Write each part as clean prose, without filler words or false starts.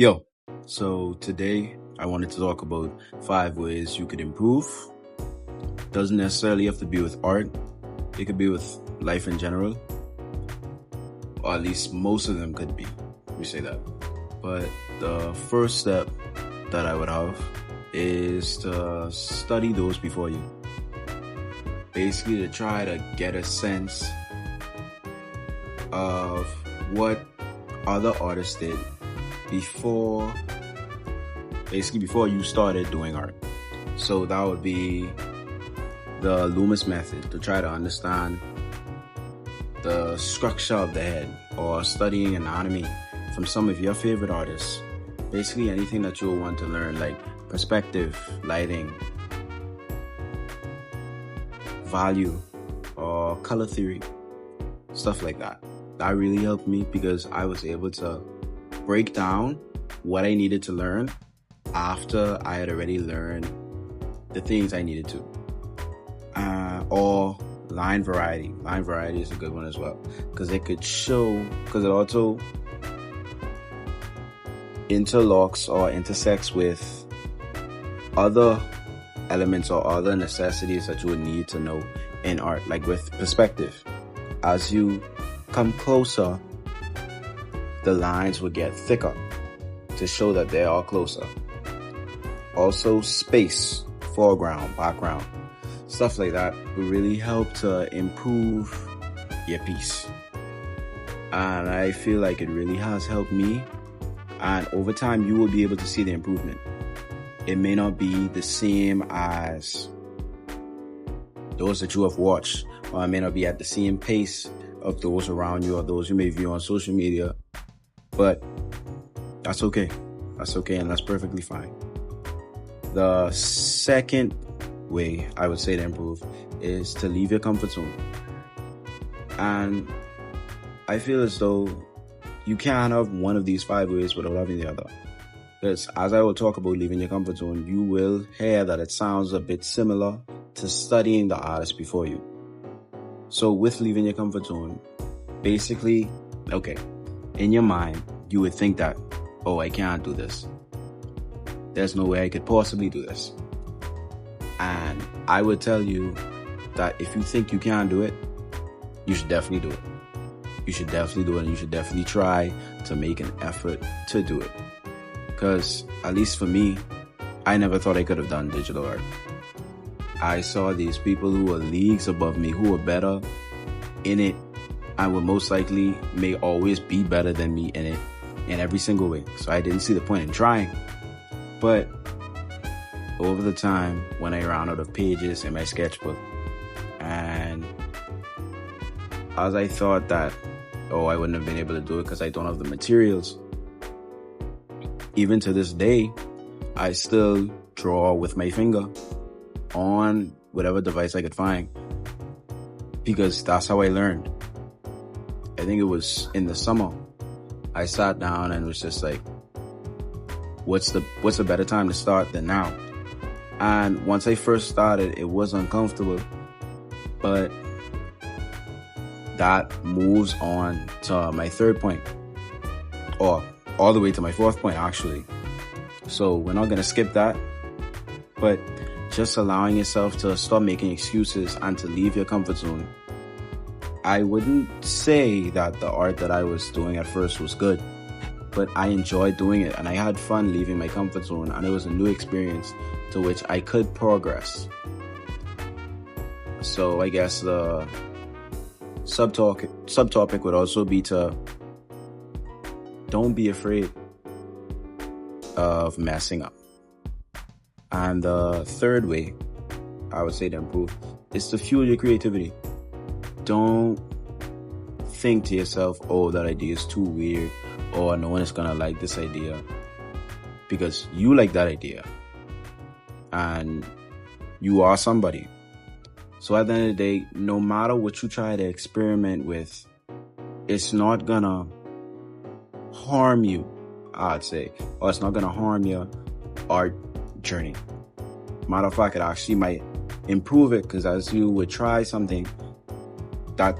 Yo, so today I wanted to talk about 5 ways you could improve. Doesn't necessarily have to be with art. It could be with life in general. Or at least most of them could be. Let me say that. But the first step that I would have is to study those before you. Basically to try to get a sense of what other artists did before you started doing art. So that would be the Loomis method, to try to understand the structure of the head, or studying anatomy from some of your favorite artists. Basically anything that you'll want to learn, like perspective, lighting, value, or color theory, stuff like that. That really helped me because I was able to break down what I needed to learn after I had already learned the things I needed to. Or line variety. Line variety is a good one as well, because it also interlocks or intersects with other elements or other necessities that you would need to know in art, like with perspective. As you come closer, the lines will get thicker to show that they are closer. Also, space, foreground, background, stuff like that will really help to improve your piece. And I feel like it really has helped me. And over time, you will be able to see the improvement. It may not be the same as those that you have watched, or it may not be at the same pace of those around you or those you may view on social media. But that's okay. That's okay, and that's perfectly fine. The second way I would say to improve is to leave your comfort zone. And I feel as though you can't have one of these 5 ways without having the other. Because as I will talk about leaving your comfort zone, you will hear that it sounds a bit similar to studying the artist before you. So with leaving your comfort zone, basically, okay, in your mind, you would think that, oh, I can't do this. There's no way I could possibly do this. And I would tell you that if you think you can't do it, you should definitely do it. You should definitely do it, and you should definitely try to make an effort to do it. Because, at least for me, I never thought I could have done digital art. I saw these people who were leagues above me, who were better in it, and would most likely may always be better than me in it in every single way. So I didn't see the point in trying. But over the time, when I ran out of pages in my sketchbook, and as I thought that, oh, I wouldn't have been able to do it because I don't have the materials, even to this day, I still draw with my finger on whatever device I could find, because that's how I learned. I think it was in the summer. I sat down and was just like, what's a better time to start than now? And once I first started, it was uncomfortable, but that moves on to my third point, or all the way to my fourth point, actually. So we're not gonna skip that, but just allowing yourself to stop making excuses and to leave your comfort zone. I wouldn't say that the art that I was doing at first was good, but I enjoyed doing it, and I had fun leaving my comfort zone, and it was a new experience to which I could progress. So I guess the subtopic would also be to don't be afraid of messing up. And the third way I would say to improve is to fuel your creativity. Don't think to yourself, oh, that idea is too weird, or no one is gonna like this idea, because you like that idea and you are somebody. So at the end of the day, no matter what you try to experiment with, it's not gonna harm you, I'd say, or it's not gonna harm your art journey. Matter of fact, it actually might improve it, because as you would try something that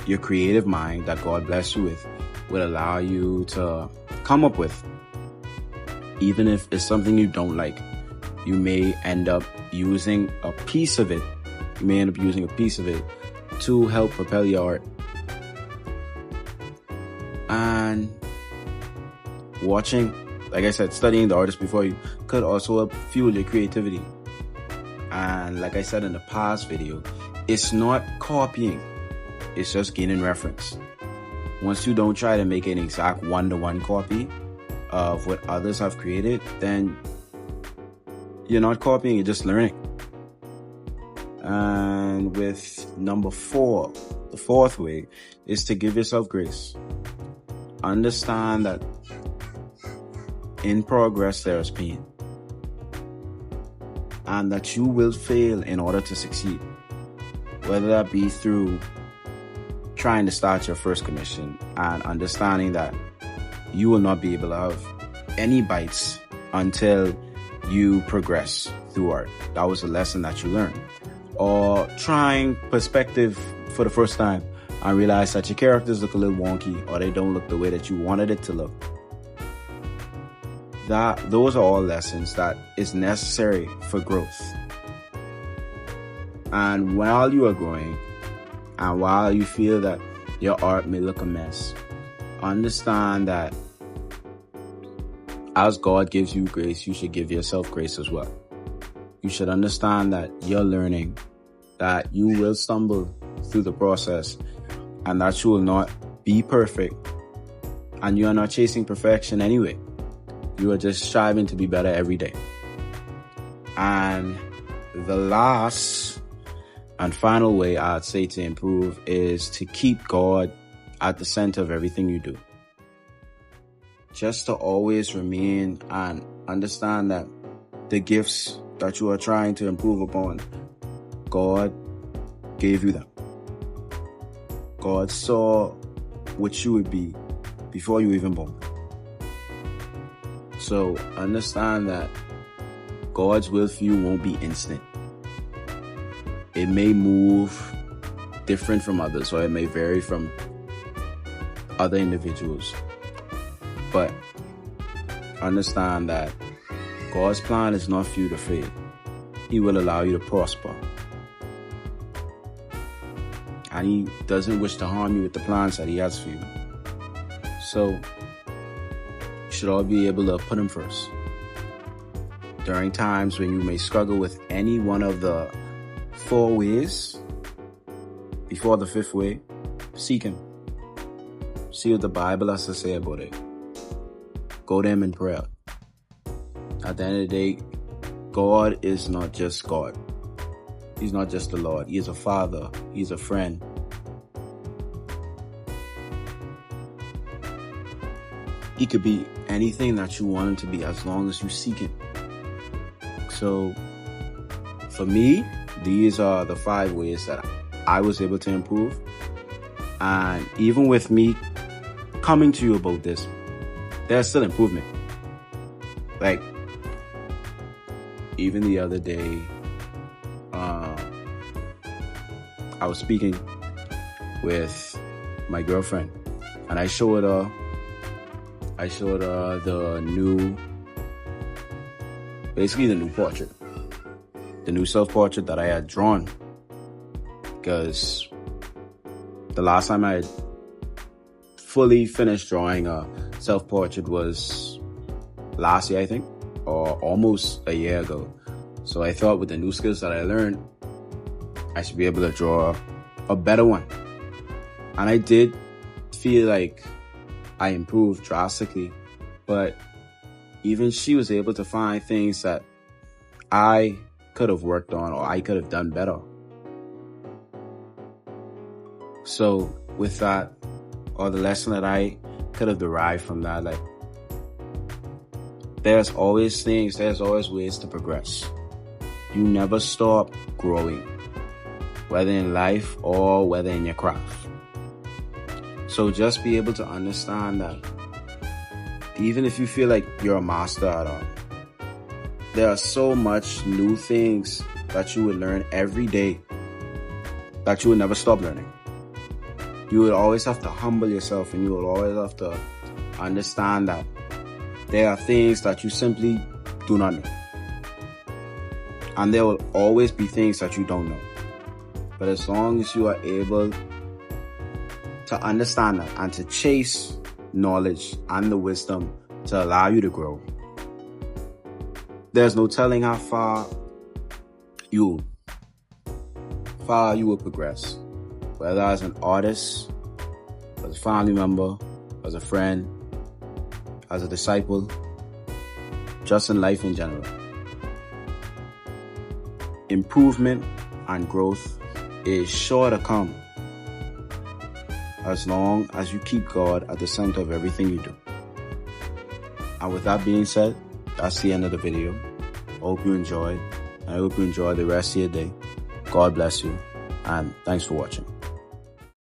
your creative mind that God bless you with will allow you to come up with Even if it's something you don't like, you may end up using a piece of it. You may end up using a piece of it to help propel your art. And watching, like I said, studying the artist before you could also help fuel your creativity. And like I said in the past video, it's not copying, it's just gaining reference. Once you don't try to make an exact one-to-one copy of what others have created, then you're not copying, you're just learning. And with number 4, the fourth way is to give yourself grace. Understand that in progress there is pain, and that you will fail in order to succeed, whether that be through trying to start your first commission and understanding that you will not be able to have any bites until you progress through art. That was a lesson that you learned. Or trying perspective for the first time and realize that your characters look a little wonky or they don't look the way that you wanted it to look. Those are all lessons that is necessary for growth. And while you are growing, and while you feel that your art may look a mess, understand that as God gives you grace, you should give yourself grace as well. You should understand that you're learning, that you will stumble through the process, and that you will not be perfect. And you are not chasing perfection anyway. You are just striving to be better every day. And the last and final way I'd say to improve is to keep God at the center of everything you do. Just to always remain and understand that the gifts that you are trying to improve upon, God gave you them. God saw what you would be before you even born. So understand that God's will for you won't be instant. It may move different from others, or it may vary from other individuals. But understand that God's plan is not for you to fail. He will allow you to prosper. And He doesn't wish to harm you with the plans that He has for you. So you should all be able to put Him first. During times when you may struggle with any one of the 4 ways, before the 5th way, seek Him. See what the Bible has to say about it. Go to Him in prayer. At the end of the day, God is not just God. He's not just the Lord. He is a father. He's a friend. He could be anything that you want Him to be as long as you seek Him. So, for me, these are the 5 ways that I was able to improve. And even with me coming to you about this, there's still improvement. Like, even the other day, I was speaking with my girlfriend, and I showed her the new portrait, the new self-portrait that I had drawn. Because the last time I had fully finished drawing a self-portrait was last year, I think, or almost a year ago. So I thought with the new skills that I learned, I should be able to draw a better one. And I did feel like I improved drastically, but even she was able to find things that I could have worked on or I could have done better. So with that, or the lesson that I could have derived from that, like, there's always ways to progress. You never stop growing, whether in life or whether in your craft. So just be able to understand that even if you feel like you're a master at art, there are so much new things that you would learn every day that you would never stop learning. You would always have to humble yourself, and you would always have to understand that There are things that you simply do not know. And there will always be things that you don't know. But as long as you are able to understand that and to chase knowledge and the wisdom to allow you to grow, there's no telling how far you will progress. Whether as an artist, as a family member, as a friend, as a disciple, just in life in general. Improvement and growth is sure to come as long as you keep God at the center of everything you do. And with that being said, that's the end of the video. I hope you enjoyed. I hope you enjoy the rest of your day. God bless you, and thanks for watching.